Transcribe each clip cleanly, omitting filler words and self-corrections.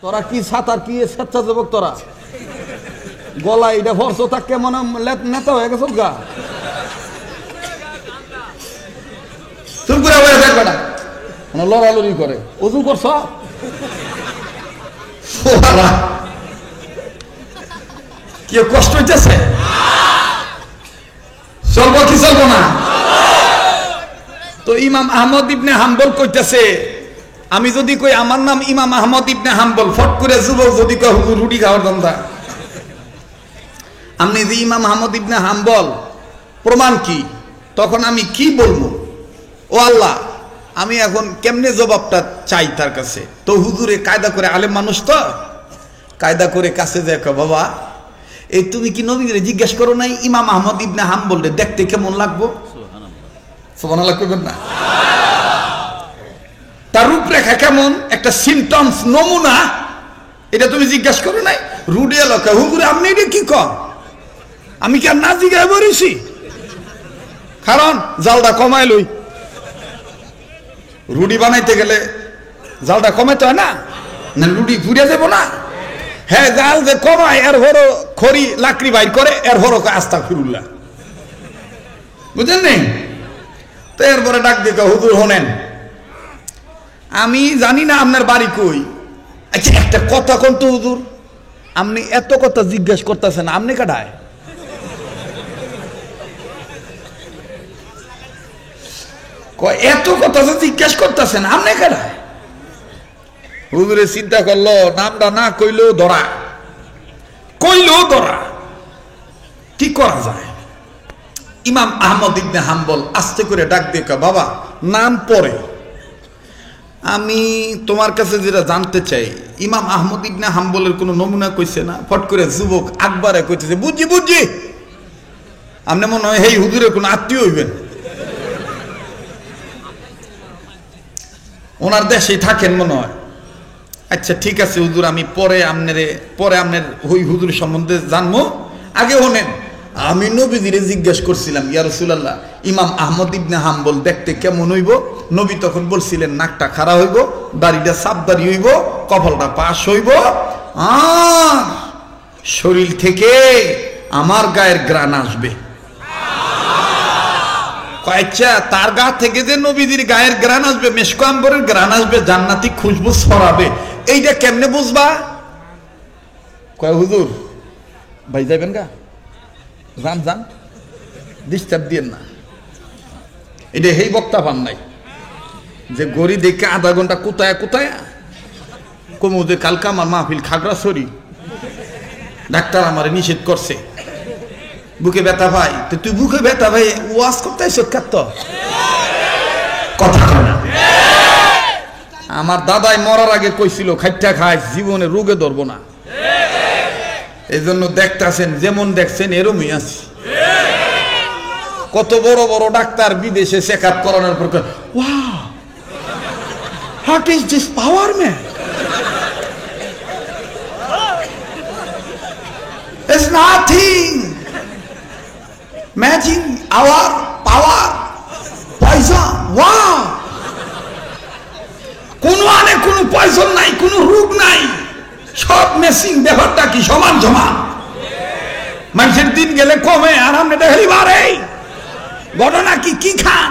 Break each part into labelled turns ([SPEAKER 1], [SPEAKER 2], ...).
[SPEAKER 1] তোরা কি সাঁতার কি স্বেচ্ছাসেবক তোরা গলা এটা ভরস থাকে মনে নেতা হয়ে গেছ গা চুপ করে বসে থাকবে না লড়ালড়ি করে ওজু করছ কি কষ্ট হইতেছে চলবো কি চলবো না তো ইমাম আহমদ ইবনে হাম্বল কইতেছে আমি যদি কই আমার নাম ইমাম আহমদ ইবনে হাম্বল ফট করে যুবক যদি কই হুজুর রুটি খাওয়ার ধান্দা আপনি যে ইমাম আহমদ ইবনে হাম্বল প্রমাণ কি তখন আমি কি বলবো ও আল্লাহ আমি এখন কেমনে জবাবটা চাই তার কাছে তো হুজুরে কায়দা করে আলেম মানুষ তো কায়দা করে কাছে দেখো বাবা এই তুমি কি নবীরে জিজ্ঞেস করো নাই ইমাম আহমদ ইবনে হাম্বল দেখতে কেমন লাগবো সুবহানাল্লাহ কইবেন না তার রূপরেখা কেমন একটা সিমটমস নমুনা এটা তুমি জিজ্ঞেস করো নাই রুডে এলাকা হুজুরে আপনি এটা কি কর আমি কি আর না জিজ্ঞাসা করেছি কারণ জালটা কমাই লই রুটি বানাইতে গেলে জালটা কমাইতে হয় না না রুটি ঘুরে যাবো না হ্যাঁ জাল যে কমায় এর হরো খড়ি লাকড়ি বাইর করে এর হরো আস্তাগফিরুল্লাহ বুঝলেন নেই তো এরপরে ডাক দিকে হুজুর হনেন আমি জানি না আপনার বাড়ি কই আচ্ছা একটা কথা কোন তো হুজুর আপনি এত কথা জিজ্ঞেস করতেছেন আপনি কাটায় এত কথা জিজ্ঞেস করতেছেন আপনি কাটায় হুজুরে চিন্তা করলো নামটা না কইলেও ধরা কি করা যায় ইমাম আহমদ ইবনে হাম্বল আস্তে করে ডাক দিয়ে বাবা নাম পরে আমি তোমার কাছে যেটা জানতে চাই ইমাম আহমদ ইবনে হাম্বলের কোনো নমুনা কইছে না ফট করে যুবক আকবারে কইতেছে বুঝছি আপনি মনে হয় এই হুজুরের কোনো আত্মীয় হইবেন ওনার দেশেই থাকেন মনে হয় আচ্ছা ঠিক আছে হুজুর আমি পরে আপনার ওই হুজুর সম্বন্ধে জানবো আগে হনেন আমি নবীজিরে জিজ্ঞেস করছিলাম ইয়া রাসূলুল্লাহ ইমাম আহমদ ইবনে হাম্বল দেখতে কেমন হইব নবী তখন বলছিলেন নাকটা খাড়া হইব দাড়িটা সাবদারি হইব কপালটা পাশ হইব আর শরীর থেকে আমার গায়ের গ্রাণ আসবে আচ্ছা তার গা থেকে যে নবীজির গায়ের গ্রাণ আসবে মেশক আম্বরের গ্রাণ আসবে জান্নাতি খুশবু ছড়াবে এইটা কেমনে বুঝবা কয় হুজুর ভাই যাবেন গা যান ডিস্টার্ব দিয়েন না এটা এই বক্তা পান নাই যে গড়ি দেখে আধা ঘন্টা কোথায় কমু যে কালকে আমার মাহফিল খাগড়াছড়ি ডাক্তার আমার নিষেধ করছে বুকে ব্যথা ভাই তো তুই বুকে ব্যথা ভাই ওয়াজ করতে সৎকার তো কথা না আমার দাদাই মরার আগে কইছিল খাইটা খাই জীবনে রোগে ধরবো না এই জন্য দেখতেছেন যেমন দেখছেন এরমই আছি কত বড় বড় ডাক্তার বিদেশে চেক আপ করানোর পর wow what is this power man it's nothing matching our power পয়সা ওয়াও কোনো পয়সন নাই কোনো রোগ নাই সব মেশিন ব্যাপারটা কি সমান মানুষের দিন গেলে কমে আর আমরা দেখলি বাড়ে ঘটনা কি খান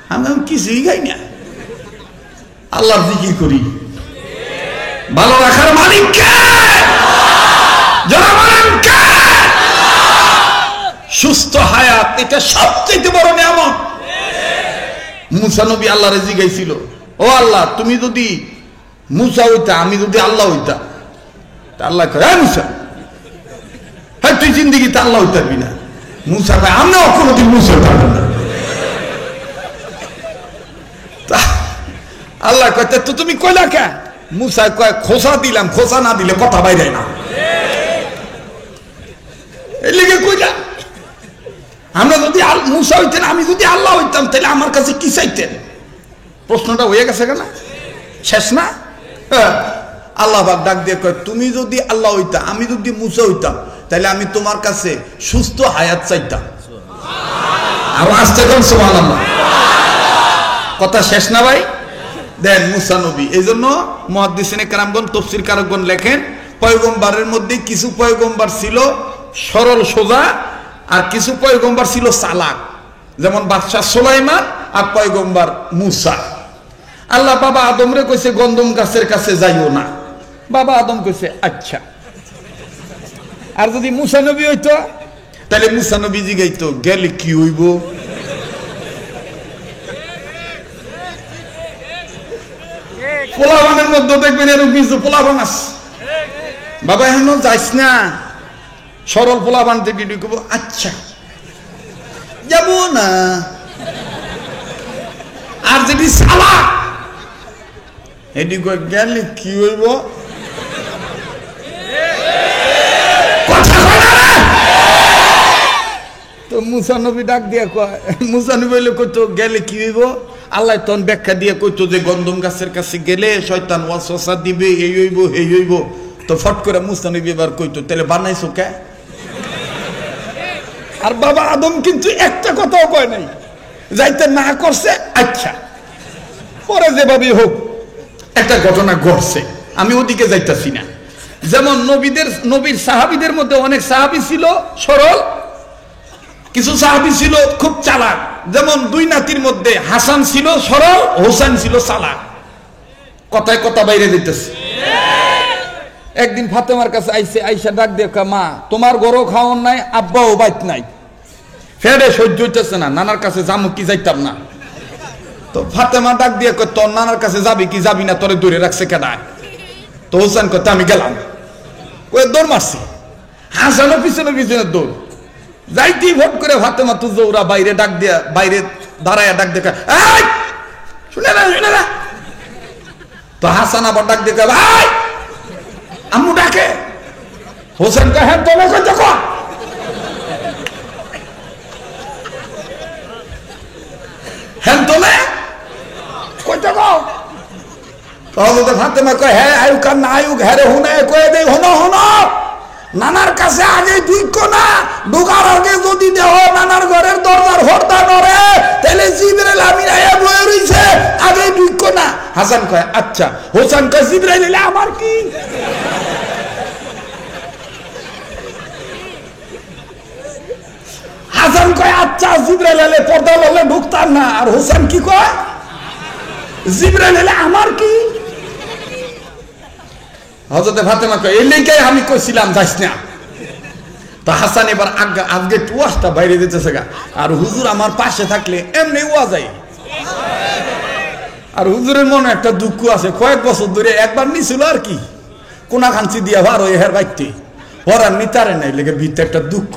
[SPEAKER 1] আমি কিছুই খাই না আল্লাহর জিকির করি ভালো রাখার মালিক কে যারা বলেন কে সুস্থ হায়াত এটা সবচেয়ে বড় নিয়ামত মুসা নবী আল্লাহরে জিজ্ঞাসিল ও আল্লাহ তুমি যদি মুসা হইতা আমি যদি আল্লাহ হইতা আল্লাহ কয় হ্যাঁ মুসা হ্যাঁ তুই জিন্দিগিতে আল্লাহ হইতে পারবি না মুসা কয় আমরাও কোনোদিন মুসা হইতে পারবো না আল্লাহ কয় তো তুমি কইলা কে মুসা কয় খোসা দিলাম খোসা না দিলে কথা বাইরে না এই লিগে কইলা আমরা যদি মুসা হইতেন আমি যদি আল্লাহ হইতাম তাহলে আমার কাছে কি চাইতেন প্রশ্নটা হয়ে গেছে কেন শেষ না আল্লাহ পাক ডাক দিয়ে কয় তুমি যদি আল্লাহ হইতা আমি যদি মুসা হইতাম তাহলে আমি তোমার কাছে সুস্থ হায়াত চাইতাম আর আসতে কোন সুবহানাল্লাহ কথা শেষ না ভাই দেন মুসা নবী। এই জন্য মুহাদ্দিসিনে কেরামগণ তাফসীর কারকগণ লেখেন পয়গম্বরের মধ্যে কিছু পয়গম্বর ছিল সরল সোজা আর কিছু পয়গম্বর ছিল চালাক, যেমন বাদশাহ সুলাইমান আর পয়গম্বর মুসা। আল্লাহ বাবা আদমরে কইছে গন্ধম গাছের কাছে যাইও না, বাবা আদম কইছে আচ্ছা। আর যদি মুসা নবী হইতো তাহলে মুসা নবী জিগাইতো গেলে কি হইব? পোলাবানের মধ্যে দেখবেন এরকম কিছু পোলাবান আছে, বাবা এখন যাইস না, সরল পোলাবান থেকে ঢুকবো আচ্ছা যাব না। আর যদি সালা এদিকে গেলে কি হইব? তো মুসা নবী ডাক দিয়া কয়, মুসা নবী বলে কইতো গেলে কি হইব? আল্লাহ তখন ব্যাখ্যা দিয়ে কইতো যে গন্ধম গাছের কাছে গেলে শয়তান ওয়াসওয়াসা দিবে, এই হইব এই হইব। তো ফট করে মুসা নবী এবার কইতো তাহলে বানাইছো কে? আর বাবা আদম কিন্তু একটা কথাও কয় নাই, যাইতে না করছে আচ্ছা। পরে যেভাবে হোক একটা ঘটনা ঘটছে, আমি ওদিকে যাইতাছি না। যেমন নবীর সাহাবীদের মধ্যে অনেক সাহাবী ছিল সরল, কিছু সাহাবী ছিল খুব চালাক। যেমন দুই নাতির মধ্যে হাসান ছিল সরল, হোসেন ছিল চালাক। কথায় কথা বাইরে যেতেছে। একদিন ফাতেমার কাছে আইসে, আইসা ডাক দিয়ে মা তোমার গরু খাওয়ান নাই, আব্বাও বাইত নাই, ফেরে সহ্য হইতেছে না, নানার কাছে যাবো কি যাইতাম না। তো ফাতেমা ডাক দিয়ে কয় তোর নানার কাছে যাবি কি যাবি না, তোরে দূরে রাখছে কেডায়? তো হোসেন কয় আমি গেলাম, কয়ে দৌড় মারছি। হাসানও পিছনে পিছনে দৌড়, যাইতেই ভোট করে ফাতেমা তো জৌরা বাইরে ডাক দিয়া, বাইরে দাঁড়ায় ডাক দেখা শুনে না শুনে না। তো হাসান আবার ডাক দেখা ভাই আম্মু ডাকে। হোসেন কয় হ্যাঁ তোমরা কই দেখো, হ্যাঁ তোমরা কই দেখো। তো ফাতেমা কয় হ্যাঁ আয়ুক আর না আয়ুক হ্যাঁ রে হুনে কয়ে দেই হনো হনো, নানার কাছে আগে ঢুকো না, ঢোকার আগে যদি দেহ নানার ঘরের দরজার হরদা নড়ে তাহলে জিবরাইল আমিন আয়া বয়ে রইছে, আগে ঢুকো না। হাসান কয় আচ্ছা। হোসেন কয় জিবরাইল এলে আমার কি? হাসান কয় আচ্ছা জিবরাইল এলে পর্দা ললে ঢুকতাম না। আর হোসেন কি কয় জিবরাইল এলে আমার কি? হযরতে ফাতেমা কয় এই লেগে আমি কইছিলাম যাইস না। তো হাসান এবার আজকে টুয়াসটা বাইরে যেতেছে গা, আর হুজুর আমার পাশে থাকলে এমনি ওয়া যায়। আর হুজুরের মনে একটা দুঃখ আছে, কয়েক বছর ধরে একবার নিছিল আর কি কোনা খানসি দিয়া ভার ওই হের বাইতে পরার নিতারে নাই লেগে ভিতরে একটা দুঃখ।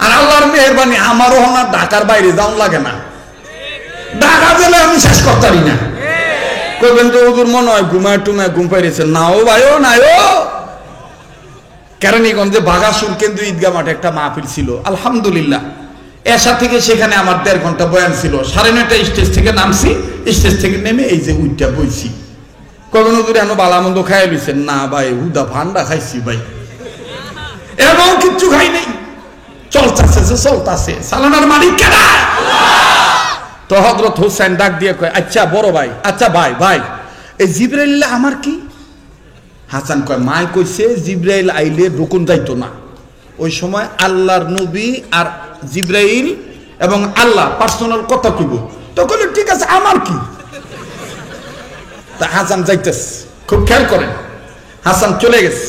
[SPEAKER 1] আর আল্লাহর মেহেরবানি আমারও না ঢাকার বাইরে যাওয়া লাগে না, ঢাকা গেলে আমি শেষ করতে পারি না। কইবেন তো হুজুর মনে হয় ঘুমায় টুমায় ঘুম পাইছে, নাও ভাইও নাইও। কেরানীগঞ্জে বাগাসুর কেন্দ্র ঈদগাহ মাঠে একটা মাহফিল ছিল, আলহামদুলিল্লাহ এশা থেকে সেখানে আমার 1.5 ঘন্টা বয়ান ছিল। 9:30 স্টেজ থেকে নামছি, স্টেজ থেকে নেমে এই যে উইটা বইছি। কবেন হুজুর এখনো বালামন্দ খাইয়া লইছেন? না ভাই হুদা ভান্ডা খাইছি ভাই, এবং কিচ্ছু খাই নাই, চলতাছে চলতাছে। সালানার মালিক কেডা? তো হযরত হোসেন ডাক দিয়ে কয় আচ্ছা বড় ভাই, আচ্ছা ভাই ভাই এই জিবরাইল আমার কি? হাসান কয় মাই কইছে জিবরাইল আইলে রুকুন যাইতো না। ওই সময় আল্লাহর নবী আর জিবরাইল এবং আল্লাহ পার্সোনাল কথা কইব। তো কইল ঠিক আছে আমার কি? তা হাসান যাইতেছে, খুব খেয়াল করেন। হাসান চলে গেছে,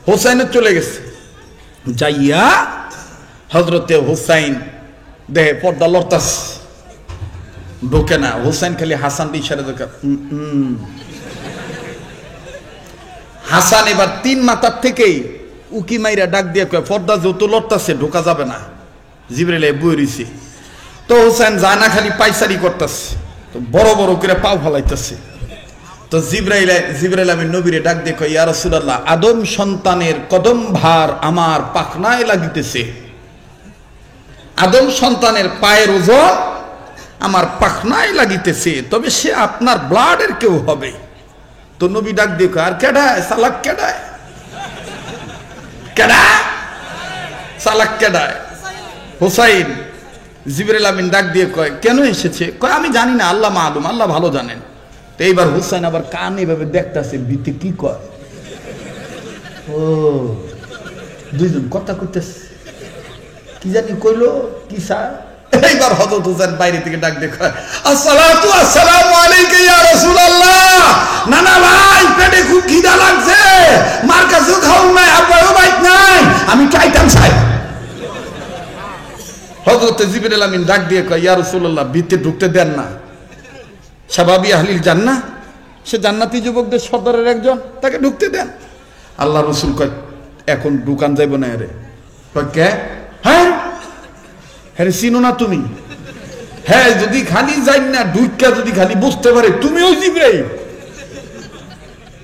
[SPEAKER 1] হোসেনও চলে গেছে। যাইয়া হযরতে হোসেন দেহে পর্দা লড়তাস, ঢোকে না। হোসেন খালি হাসান ইশারা দরকার। হাসান এবার 3 মাথার থেকেই উকি মাইরা ডাক দিয়ে কয় পর্দা যত লড়তাছে ঢোকা যাবে না, জিবরাইল বই রইছে। তো হোসেন জানা খালি পাইচারি করতেছে, তো বড় বড় করে পাও ফলাইতেছে। তো জিবরাইল আমি নবীরে ডাক দিয়ে কয় ইয়া রাসূলুল্লাহ আদম সন্তানের কদম ভার আমার পাখনায় লাগিতেছে, আদম সন্তানের পায়ের ওজন আমার পাখনায় লাগিতেছে, তবে সে আপনার ব্লাডের কেউ হবে। তো নবী ডাক দিয়ে কয় আর কেডায় সালাক কেডায়? কেডা সালাক কেডায়? হোসাইন। জিবরাইল আমিন ডাক দিয়ে কয় কেন এসেছে? কয় আমি জানি না, আল্লাহ মালুম, আল্লাহ ভালো জানেন। তো এইবার হুসাইন আবার কান এইভাবে দেখতেছে ভিতে কি কয়। ও দুইজন কথা করতেছে, কি জানি কইলো কি স্যার। এইবার হযরত হুসাইন বাইরে থেকে ডাক দিয়ে কয় আসসালাতু আসসালামু আলাইকা ইয়া রাসূলুল্লাহ। না না ভাই, পেটে খুব খিদা লাগছে, মার কাছেও খাও নাই, আব্বাও বাইত নাই, আমি চাইতাম চাই। হযরত জিবরাইল আমিন ডাক দিয়ে কয় ইয়া রাসূলুল্লাহ, ভিতরে ঢুকতে দেন না, শাবাবি আহলিল জান্নাহ, সে জান্নাতি যুবকদের সর্দারের একজন, তাকে ঢুকতে দেন। আল্লাহ রাসূল কয় এখন দোকান যাইব না রে। কয় কে? হ্যাঁ হ্যাঁ চিনো না তুমি? হ্যাঁ যদি খালি যাই না ঢুকা যদি খালি বুঝতে পারে তুমি ওই জিবরাইল,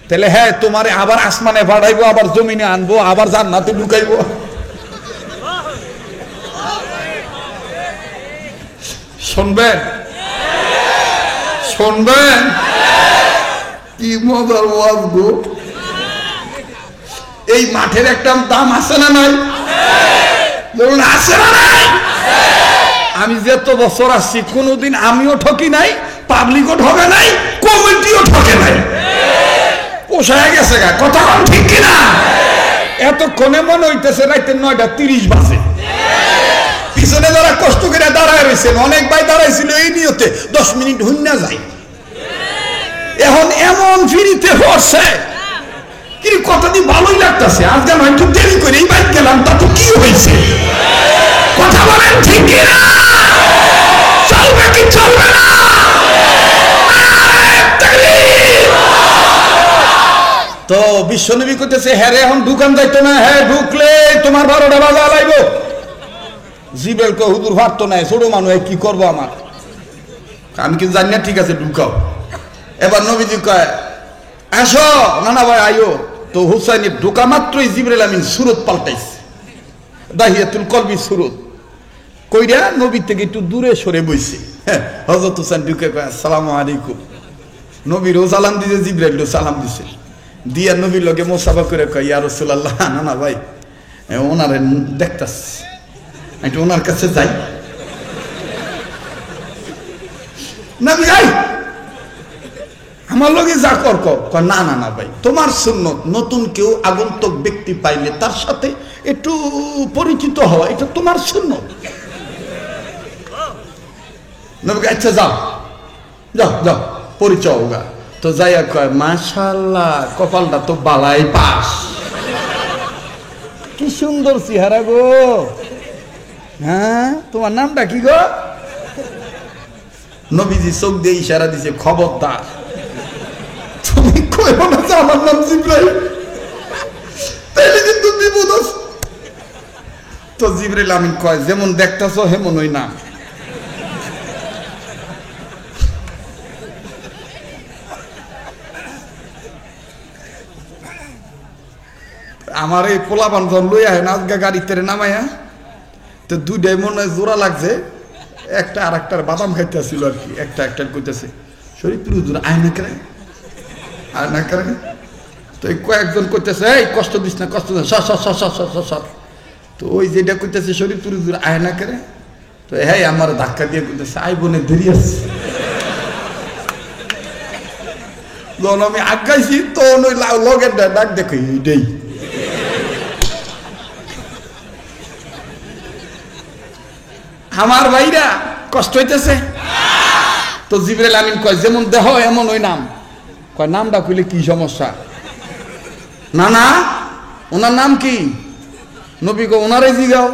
[SPEAKER 1] তাহলে হ্যাঁ তোমারে আবার আসমানে পাঠাইবো, আবার জমিনে আনবো, আবার জান্নাতে ঢুকাইবো। শুনবেন শুনবেন কি মজার ওয়াজ গো। এই মাঠের একটা দাম আছে না নাই? বলুন আছে না নাই? আমি যত বছর আসছি কোনোদিন আমিও ঠকি নাই, পাবলিকও ঠকে নাই, কমিটিও ঠকে নাই। পোষায় গেছে গা, কথা কম ঠিক কিনা? এতক্ষণে মনে হইতেছে রাইতে 9:30 বাজে। পিছনে যারা কষ্ট করে দাঁড়ায় রয়েছেন, অনেক ভাই দাঁড়াইছিল এই নিয়তে 10 মিনিট হইনা যায়, এখন এমন ফিরিতে পড়ছে কি কথা দিয়ে ভালোই লাগতেছে। আজকে হয়তো দেরি করে এই বাইক গেলাম, তা তো কি হয়েছে? কথা বলেন ঠিক কিনা? চলবে কি চলবে না? তো বিশ্বনবী কইতেছে হ্যাঁ রে এখন দোকান যাইতো না, হ্যাঁ ঢুকলে তোমার 12টা বাজা লাইব। জিবরাইল কয় হুজুর পারতো না, ছোট মানুষ কি করবো আমার, আমি কিন্তু জানি না, ঠিক আছে ঢুকাও। এবার নবীজি কয় আসো, না না ভাই আইও। তো হুসাইনের ঢোকা মাত্রই জিবরাইল আমিন সুরত পাল্টাইছে, দাহিয়াতুল কলবি সুরত কইরা নবী থেকে একটু দূরে সরে বইছে। হযরত হুসাইন ঢুকে কয় আসসালামু আলাইকুম। নবীরও সালাম দিছে, জিবরাইলও সালাম দিছে, দিয়া নবীর লগে মোসাফা করে কয় ইয়া রাসূলুল্লাহ, না না ভাই ওনারে দেখতাছি, একটু ওনার কাছে যাই। নবী যাই আমার লগে যা কর কর। না না না ভাই, তোমার সুন্নত, নতুন কেউ আগন্তুক ব্যক্তি পাইলে তার সাথে একটু পরিচিত হওয়া, এটা তোমার সুন্নত। নবী আচ্ছা যাও যাও যাও পরিচয় হোগা। তো যাইয়া কয় মাশাআল্লাহ, কপালটা তো বালাই পাস, কি সুন্দর চেহারা গো। হ্যাঁ তোমার নামটা কি গো? নবীজি চোখ দিয়ে ইশারা দিছে খবরদার তুমি কইও না যে আমার নাম জিবরাইল, তাইলে কিন্তু বিপদ আছে। তো জিবরাইল আমিন কয় যেমন দেখতাছো হেমন ওই নাম। আমার এই পোলাপান যখন লই আহে না আজকে গাড়িতে নামাইয়া, তো দুইটাই মনে হয় জোড়া লাগছে, একটা আর একটার বাদাম খাইতে আসছিল আর কি, একটা একটা কইতেছে শরীফুল হুজুর আয় না করে আয় না করে। তো এই কয়েকজন কইতেছে এই কষ্ট দিস না, কষ্ট দিস না। তো ওই যেটা কইতেছে শরীফুল হুজুর আয় না করে, তো হ্যাঁ আমার ধাক্কা দিয়ে কইতেছে আই বোনে দেরি আছে। যখন আমি আগাইছি তখন ওই লগের ডাক দেখো এইটাই। আমার ভাইরা কষ্ট হইতেছে। তো জিবরাইল আমিন কয় যেমন দেহ এমন ওই নাম। কয় নামটা কইলে কি সমস্যা? না না ওনার নাম কি? নবী কয় ওনারে জিগাও।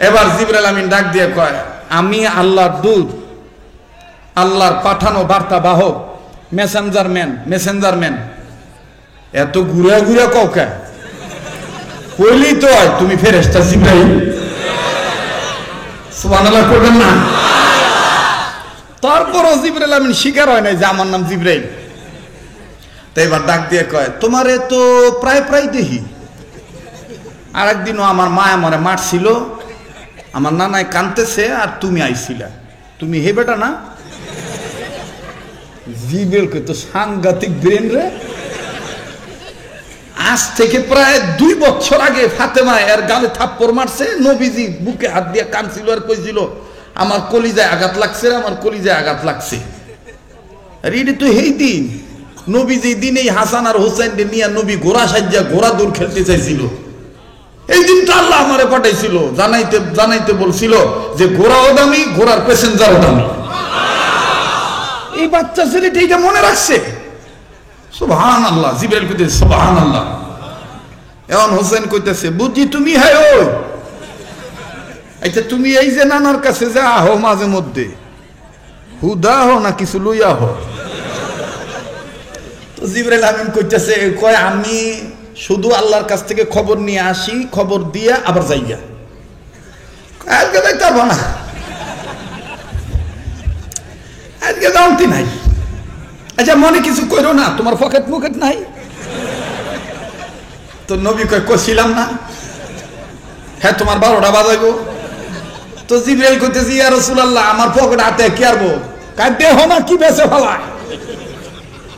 [SPEAKER 1] এবার জিবরাইল আমিন ডাক দিয়ে কয় আমি আল্লাহর দূত, আল্লাহর পাঠানো বার্তা বাহক, মেসেঞ্জার ম্যান। এত ঘুরে ঘুরে কওকে কইলি তো তুমি ফেরেশতা জিবরাইল। সুবহানাল্লাহ করবেন না? তারপরও জিবরাইল আমিন স্বীকার হয় নাই যে আমার নাম জিবরাইল। তো এবার ডাক দিয়ে কয় তোমারে তো প্রায় প্রায় দেখি, আর একদিনও আমার মা আমারে মারছিল, আমার নানায় কানতেছে আর তুমি আইছিলা, তুমি হে বেটা না? জিবরাইল কই তো সাংঘাতিক ব্রেন রে, আজ থেকে প্রায় 2 বছর আগে ফাতেমা এর গালে থাপ্পড় মারছে, নবীজি বুকে হাত দিয়ে কাঁদছিল আর কইছিল আমার কলিজায় আঘাত লাগছে, আমার কলিজায় আঘাত লাগছে। আর এটা তো এই দিন নবীজি দিন এই হাসান আর হোসেনকে নিয়ে নবী ঘোড়া সাজ্জা ঘোড়া দৌড় খেলতে চাইছিল। এই দিনটা আল্লাহ আমারে পাঠাইছিল, জানাইতে বলছিল যে ঘোড়াও দামি, ঘোড়ার প্যাসেঞ্জারও দামি। এই বাচ্চা ছেলেটা এটা মনে রাখছে। সুবহানাল্লাহ। জিবরাইল কইতেছে সুবহানাল্লাহ। এখন হোসেন কইতেছে বুঝি তুমি হ্যাঁ ওই, আচ্ছা তুমি এই যে নানার কাছে যা আহো মাঝে মধ্যে, হুদা হো না কিছু লইয়া হো? তো জিবরাইল আমিন কইতেছে কয় আমি শুধু আল্লাহর কাছ থেকে খবর নিয়ে আসি, খবর দিয়ে আবার যাইয়া, আজকে যাইতে পারবো না, আজকে জানতি নাই। আচ্ছা মনে কিছু করো না, তোমার পকেট মুকেট নাই? তো নবী কয় কছিলাম না, হ্যাঁ তোমার 12টা বাজাইবো। তো জিবরাইল কইতেছে ইয়া রাসূলুল্লাহ আমার পকেট হাতে কি আরবো, কাই দেহ না কি বেঁচে ফেলায়।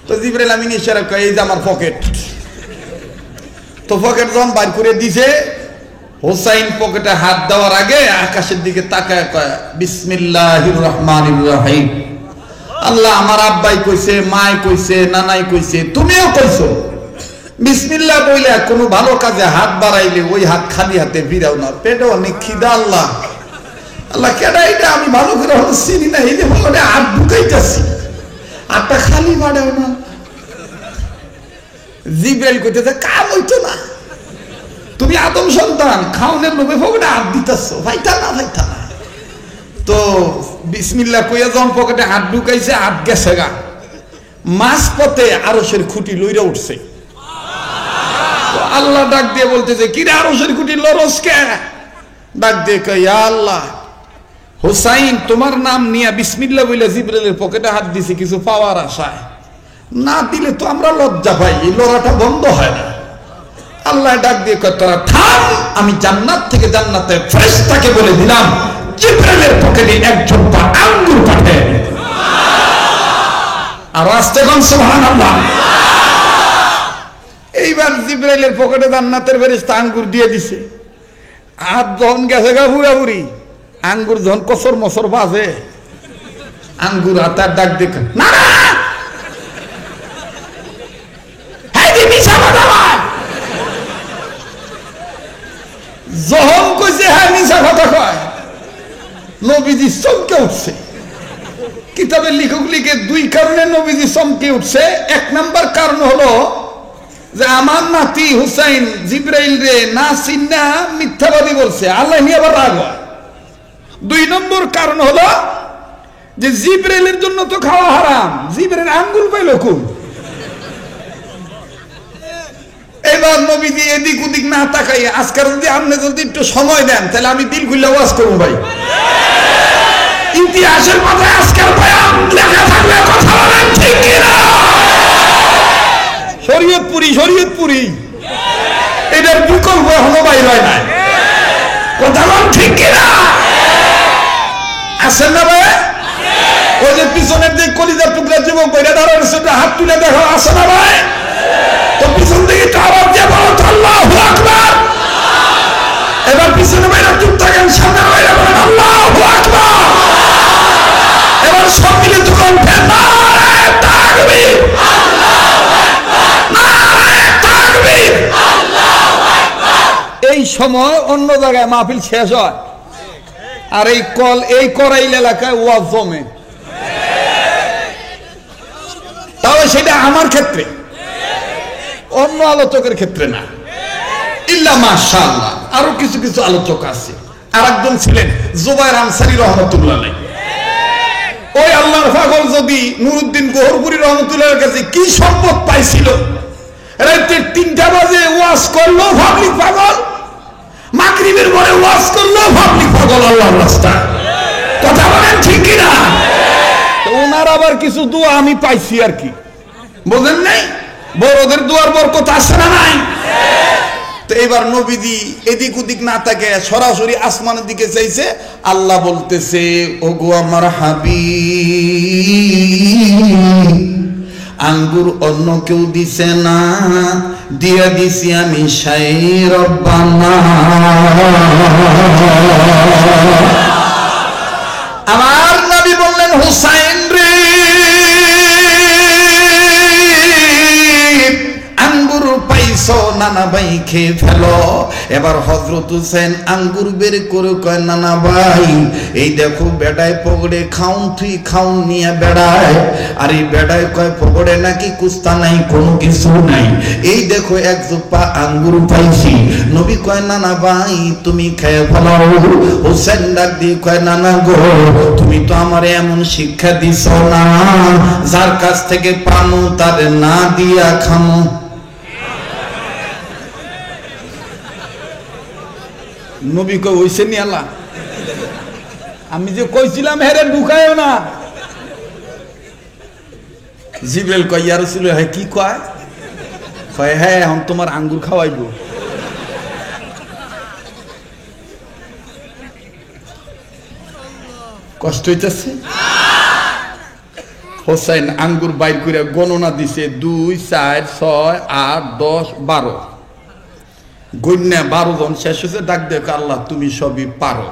[SPEAKER 1] তো জিবরাইল আমিন ইশারা কয় এই যে আমার পকেট। তো পকেট যখন বাইর করে দিছে, হোসাইন পকেটে হাত দেওয়ার আগে আকাশের দিকে তাকায় কয় বিসমিল্লাহির রহমানির রহিম। আল্লাহ আমার আব্বাই কইছে, মাই কইছে, নানাই কইছে, তুমিও কইছো বিসমিল্লাহ বইলে কোনো ভালো কাজে হাত বাড়াইলে ওই হাত খালি হাতে ফিরাও না, পেটে অনেক খিদা। আল্লাহ আল্লাহ কেডা এটা আমি ভালো করে হলো চিনি না, এই যে বলে হাত ঢুকাইতেছি, হাতটা খালি বাড়াও না। জিবরাইল কইতেছে কাম হইতো না, তুমি আদম সন্তান, খাওনের লোভে পকেটে হাত দিতেছ, ভাইটা না ভাইটা না। তো বিসমিল্লাহ কইয়া যখন পকেটে হাত ঢুকাইছে, হাত গেছে গা, মাঝ পথে আরশের খুঁটি লইরা উঠছে। আল্লাহ ডাক দিয়ে বলতেছে কি রে আরশের খুঁটি লরস কে? ডাক দিয়ে কয় ইয়া আল্লাহ হোসাইন তোমার নাম নিয়ে বিসমিল্লাহ বলে জিবরাইলের পকেটে হাত দিছে কিছু পাওয়ার আশায়, না দিলে তো আমরা লজ্জা পাই, এই লড়াটা বন্ধ হয় না। আল্লাহ ডাক দিয়ে কয় তোরা থাম, আমি জান্নাত থেকে জান্নাতের ফেরেশতাকে বলে দিলাম জিবরাইলের পকেটে একজন আঙ্গুর পাঠায়। আর আস্তে কোন সুবহানাল্লাহ। এইবার জিবরাইলের পকেটে জান্নাতের ফেরেশতা আঙ্গুর দিয়ে দিছে। হাত যখন গেছে গা পুরাপুরি, আঙ্গুর যখন কসর মসর বাজে, আঙ্গুর হাতার ডাক দেখে না যখন কইছে হ্যাঁ মিছা কথা কয়, নবীজি চমকে উঠছে। কিতাবের লেখক লিখে 2 কারণে নবীজি চমকে উঠছে। 1 নাম্বার কারণ হলো যে আমার নাতি হুসাইন জিবরাইল রে না চিন্না মিথ্যাবাদী বলছে, আল্লাহ নিয়ে আবার রাগ হয়। 2 নম্বর কারণ হলো যে জিবরাইলের জন্য তো খাওয়া হারাম, জিবরাইল আঙ্গুর পাইল খুব। এবার নবীজি এদিক ওদিক না তাকাই, আজকাল যদি আপনি যদি একটু সময় দেন তাহলে আমি দিল খুলে ওয়াজ করবো ভাই। ইতিহাসের মাথায় আজকাল বয়ান লেখা থাকলে কথা বলেন ঠিক কিনা? শরীয়তপুরি শরীয়তপুরি এটার বিকল্প এখনো বাইর হয় না, কথা বল ঠিক কিনা? আসেন না ভাই? ওই যে পিছনের যে কলিজার টুকরা যুবক বইটা ধরার সাথে হাত তুলে দেখো, আসে না ভাই? তো পিছন থেকে একটু আওয়াজ দিয়ে বলো তো আল্লাহু আকবার। এবার পিছনে বাইরে চুপ থাকেন, সামনে বাইরে বলেন আল্লাহু আকবার। এবার সব মিলে তখন নারে তাকবীর, আল্লাহু আকবার, নারে তাকবীর, আল্লাহু আকবার। এই সময় অন্য জায়গায় মাহফিল শেষ হয়, আর এই করাইল এলাকায় ওয়াজ জমে। তাহলে সেটা আমার ক্ষেত্রে, অন্য আলোচকের ক্ষেত্রে না। ইল্লা মাশাআল্লাহ আরো কিছু কিছু আলোচক আছে। আরেকজন ছিলেন জুবায়ের আনসারী রাহমাতুল্লাহ আলাইহি। ওই আল্লাহর পাগল যদি নুরউদ্দিন গোহরপুরী রাহমাতুল্লাহর কাছে কি সম্পদ পাইছিল, রাতে 3টা বাজে ওয়াজ করলো পাবলিক পাগল, মাগরিবের পরে ওয়াজ করলো পাবলিক পাগল আল্লাহর রাস্তায়। কথা বলেন ঠিক কি না? তো ওনার আবার কিছু দোয়া আমি পাইছি আর কি, বুঝেন নাই? বড়দের দোয়ার বরকত আছে না নাই? তো এবার নবীজি এদিক ওদিক না থাকে সরাসরি আসমানের দিকে চাইছে। আল্লাহ বলতেছে ওগো আমার হাবিব, আঙ্গুর অন্য কেউ দিছে না, দিয়া দিছি আমি সাই রব্বানা। আমার নবী বললেন, হুসাইন রে আঙ্গুর পাইছো, নানা ভাই খেয়ে ফেলো। এবার হযরত হুসেন আঙ্গুর বের করে কয়, নানা ভাই এই দেখো বেড়ায় পকড়ে খাউন, তুই খাউন নিয়ে বেড়ায়। আর এই বেড়ায় কয় পকড়ে নাকি কুস্তা নাই, কোনো কিছু নাই। এই দেখো এক জোপা আঙ্গুর পাইছি। নবী কয়, নানা ভাই তুমি খেয়ে ফেলো। হুসেন ডাক দিয়ে কয়, নানা গো তুমি তো আমারে এমন শিক্ষা দিছ না, যার কাছ থেকে পানো তার না দিয়া খামো। নবী কই হইছে নি আল্লাহ, আমি যে কইছিলাম হেরে ঢুকায়ও না। জিবরাইল কয়, ইয়া রাসূলুল্লাহ হ্যাঁ কি কয়? কয় হ্যাঁ এখন তোমার আঙ্গুর খাওয়াইবো। কষ্ট হইতেছে? হোসেন আঙ্গুর বাইর করে গণনা দিছে 2 4 6 8 10 12। গন্যা 12 জন শেষ হয়েছে। ডাক দেখ, আল্লাহ তুমি সবই পারো।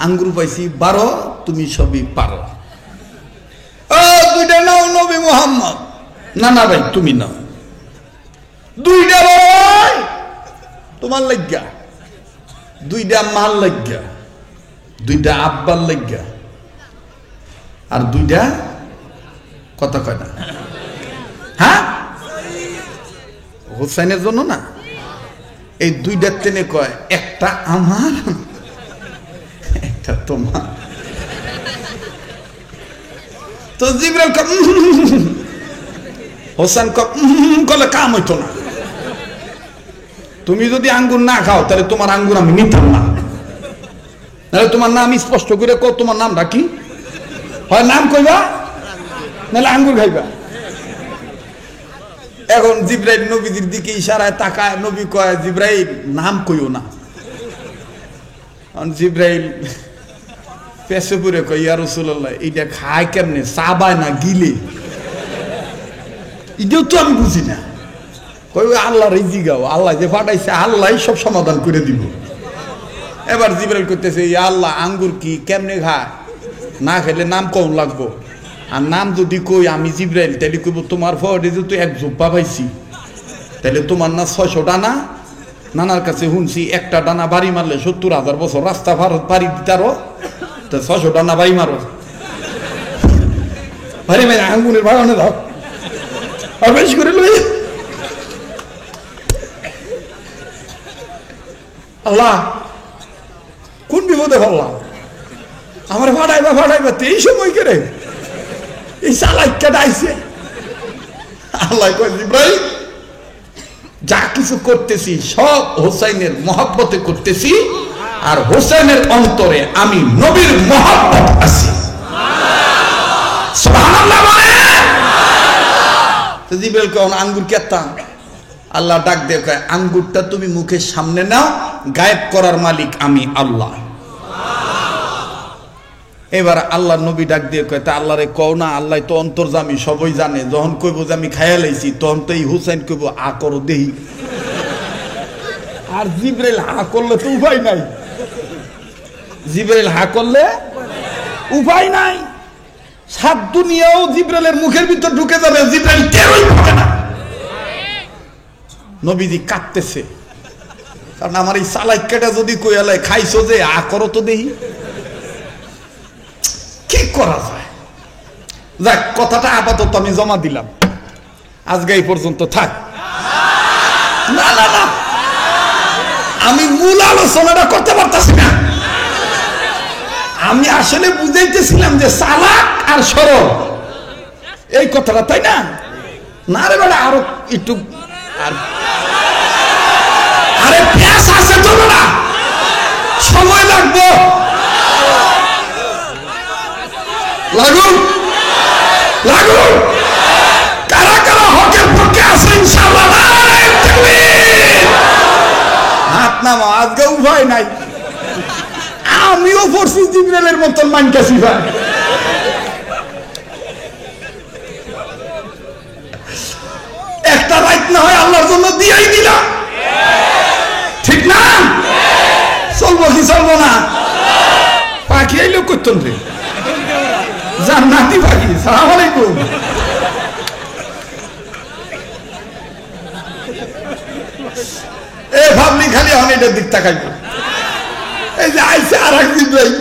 [SPEAKER 1] আঙ্গুর পাইছি 12, তুমি সবই পারো। ও দুইটা নাও নবী মুহাম্মদ। না না ভাই তুমি নাও দুইটা, ভাই তোমার লাগিয়া, দুইটা মাল লাগিয়া, দুইটা আব্বার লাগিয়া, আর দুইটা কথা কয় না। হ্যাঁ হোসেনের জন্য না, এই দুইটার তেনে কয় একটা আমার একটা তোমার। তো জিবরাইল কয় হোসেন কলে কাম হইতো না। তুমি যদি আঙ্গুর না খাও তাহলে তোমার আঙ্গুর আমি নিতাম না। নাহলে তোমার নাম স্পষ্ট করে কও, তোমার নামটা কি? হয় নাম কইবা নাহলে আঙ্গুর খাইবা। এখন জিবরাইল নবীজির দিকে ইশারায় তাকায়। নবী কয়, জিবরাইল নাম কইও না। জিবরাইল পেছে পুরে কয়, ইয়া রাসূলুল্লাহ এইটা খায় কেমনে, চাবায় না গিলে? এটাও তো আমি বুঝি না। কই আল্লাহর জিগাও, আল্লাহ যে পাঠাইছে আল্লাহ সব সমাধান করে দিব। এবার জিবরাইল করতেছে, ইয়া আল্লাহ আঙ্গুর কি কেমনে খায়? না খেলে নাম কম লাগবো। আর নাম যদি কই আমি জিবরাইল, তাহলে কইব তোমার ফরে যে তুই এক জোব্বা পাইছি, তাহলে তোমার না 600 ডানা। নানার কাছে শুনছি একটা ডানা বাড়ি মারলে 70,000 বছর রাস্তা পাড়ি দিতারো। তো 600 ডানা বাড়ি মারো, বাড়ি মেরে আঙ্গুরের বাগানে দাও আর বেশি করে লই। আল্লাহ কোন বিপদে ফেললাম, আমার ফাটাইবা তো এই সময় করে এই চালাইকাটা আইছে। আল্লাহ কয়, জিবরাইল যা কিছু করতেছি সব হোসাইনের মহব্বতে করতেছি, আর হোসেনের অন্তরে আমি নবীর মহব্বত আছি। সুবহানাল্লাহ বলে। তো জিবরাইল কয় আঙ্গুর কেতাম। আল্লাহ ডাক দিয়ে কয়, আঙ্গুরটা তুমি মুখের সামনে নাও, গায়েব করার মালিক আমি আল্লাহ। এবার আল্লাহ নবী ডাক দিয়ে কয়, তা আল্লাহরে কও না, আল্লাহ তো অন্তর্জামী, সবই জানে। যখন কইব যে আমি খাইয়া লাইছি, তখন তো এই হুসাইন কইব আ করো দেহি। আর জিবরাইল হা করলে তো উপায় নাই, জিবরাইল হা করলে উপায় নাই। সাত দুনিয়াও জিবরাইলের মুখের ভিতর ঢুকে যাবে, জিবরাইল টেরই পাবে না। নবীজি কাঁদতেছে, কারণ আমার এই সালাইকাটা যদি কইয়ালাই খাইছো যে আ করো তো দেহি, কি করা যায়? যাক, কথাটা আপাতত আমি জমা দিলাম, আজকে এই পর্যন্ত থাক। না না না, আমি মূল আলোচনাটা করতে পারতাছি না। আমি আসলে বুঝাইতেছিলাম যে চালাক আর সরল এই কথাটা, তাই না? না রে বেটা, আরো একটু আরে প্যাস আছে তো না, সময় লাগবো। লাগুন লাগুন, কারা কারা হকের পক্ষে আছে ইনশাআল্লাহ? হাত নামা, আজকে উভয় নাই। আমিও পড়ছি জিবরাইলের মতন মানকাছি ভাই। আল্লাহর জন্য দিয়েই দিলাম, ঠিক না? চলবো কি চলবো না? পাখি আইলেও করতেন রে, জান্নাতি পাখি। সালাম আলাইকুম। এ ভাবলি খালি এখন এটার দিক তাকাইব। এই যে আইসে আর এক জিব্রাইল,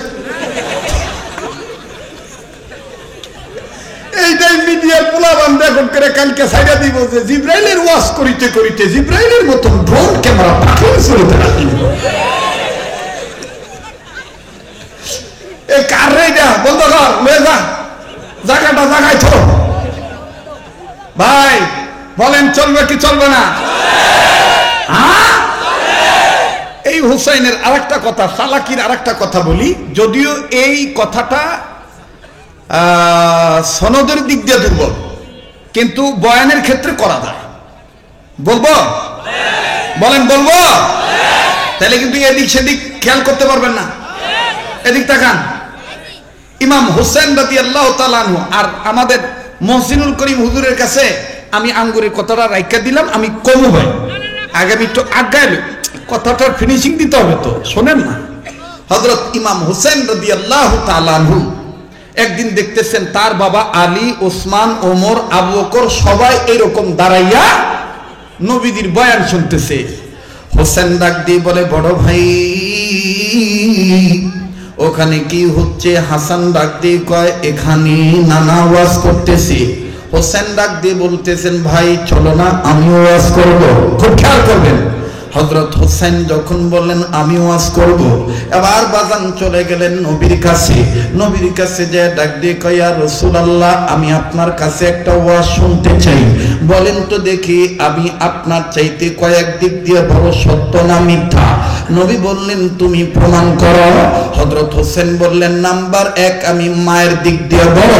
[SPEAKER 1] এইটাই মিডিয়ার পোলাবান রেকর্ড করে কালকে ছাইড়া দিব যে জিব্রাইলের ওয়াজ করিতে করিতে জিব্রাইলের মতন ড্রোন ক্যামেরা পাঠিয়ে চলতে রাখি। এই কার রে এটা? বন্ধ কর, লয়ে যা, জায়গাটা জায়গায় থো। ভাই বলেন চলবে কি চলবে না? এই হুসাইনের আরেকটা কথা, সালাকির আরেকটা কথা বলি, যদিও এই কথাটা সনদের দিক দিয়ে দুর্বল, কিন্তু বয়ানের ক্ষেত্রে করা যায়। বলবো? বলেন বলবো? তাহলে কিন্তু এদিক সেদিক খেয়াল করতে পারবেন না। এদিক তাকান, ইমাম হোসেন রাদিয়াল্লাহু তাআলা আনহু আর আমাদের মহসিনুল করিম হুজুরের কাছে আমি আঙ্গুরের কথাটা রাইখা দিলাম, আমি কমু ভাই আগামী একটু আগাইলে কথাটার ফিনিশিং দিতে হবে তো, শোনেন না। হযরত ইমাম হোসেন রাদিয়াল্লাহু তাআলা আনহু একদিন দেখতেছেন তার বাবা আলী, ওসমান, ওমর, আবু বকর সবাই এরকম দাঁড়াইয়া নবীজির বয়ান শুনতেছে। হোসেন ডাক দিয়ে বলে, বড় ভাই ওখানে কি হচ্ছে? হাসান ডাক দিয়ে কয়, এখানে নানা ওয়াজ করতেছি। হোসেন ডাক দিয়ে বলতেছেন, ভাই চলো না আমি ওয়াজ করবো। খুব খেয়াল করবেন, হযরত হোসেন যখন বললেন আমি ওয়াজ করব, এবার বাজান চলে গেলেন নবীর কাছে। নবীর কাছে যে ডাক দিয়ে কয়, ইয়া রাসূলুল্লাহ আমি আপনার কাছে একটা ওয়াজ শুনতে চাই, বলেন তো দেখি আমি আপনার চাইতে কয়েক দিক দিয়ে বড় সত্য না মিথ্যা? নবী বললেন তুমি প্রমাণ করো। হযরত হোসেন বললেন, নাম্বার 1 আমি মায়ের দিক দিয়ে বড়,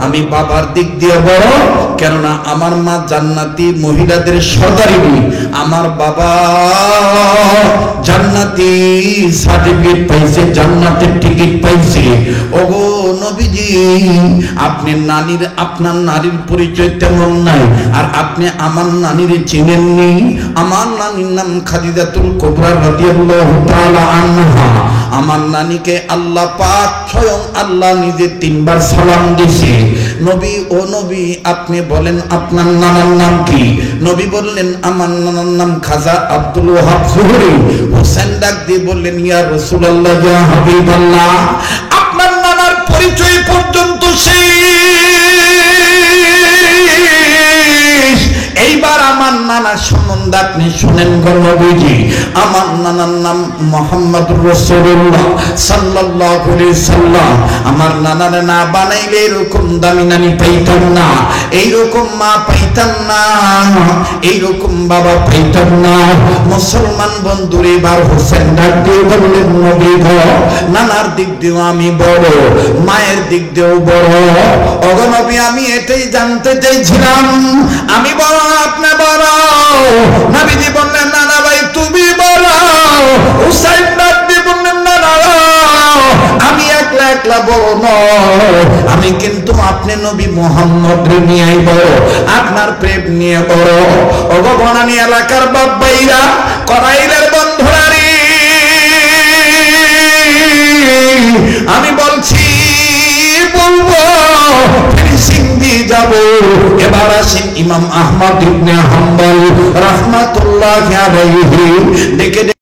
[SPEAKER 1] আমি বাবার দিক দিয়ে বড়, কেননা আমার মা জান্নাতি মহিলাদের সর্দারিনী, আমার বাবা জান্নাতি সার্টিফিকেট পাইছে, জান্নাতের টিকিট পাইছে। ওগো নবীজি আপনি আপনার নারীর পরিচয় তেমন নাই, আর আপনি আমার নারীর চিনেননি। আমার নারীর নাম খাদিজাতুল কুবরা রাদিয়াল্লাহু তাআলা আনহা। আমার নানীকে আল্লাহ পাক স্বয়ং আল্লাহ নিজে 3 বার সালাম দিয়েছে। নবী ও নবী আপনি বলেন আপনার নানার নাম কি? নবী বললেন আমার নানার নাম খাজা আব্দুল ওয়াহাব জুহরি। হোসেন ডাক দিয়ে বললেন, ইয়া রাসূলুল্লাহ ইয়া হাবিবাল্লাহ আপনার নানার পরিচয় পর্যন্ত শেষ, এইবার আমার নানার সম্বন্ধে আপনি শুনেন গো নবীজি। আমার নানার নাম মুহাম্মদুর রাসূলুল্লাহ সাল্লাল্লাহু আলাইহি সাল্লাম। আমার নানারে না বানাইলে এরকম দামি নানি পাইতাম না, এইরকম মা পাইতাম না, এইরকম বাবা পাইতাম না। মুসলমান বন্ধুরে এবার হোসেন ডাক দিয়ে বললেন, নবী গো নানার দিক দিয়েও আমি বড়, মায়ের দিক দিয়েও বড়। ওগো নবী আমি এটাই জানতে চাইছিলাম, আমি বড় আপনি বড়? নবীজি বললেন, না না ভাই তুমি বড়। হুসাইন ডাক দিয়ে বললেন, না না আমি একলা একলা বড় নয়, আমি কিন্তু আপনি নবী মুহাম্মদ নিয়ে বড়, আপনার প্রেম নিয়ে বড়। ওগো বনানী এলাকার বাপ ভাইরা, করাইলের বন্ধুরা রে, আমি বলছি বলবো ফিনিশিং দিয়ে যাব। এবার আসেন ইমাম আহমদ ইবনে হাম্বল রাহমাতুল্লাহি আলাইহি, দেখে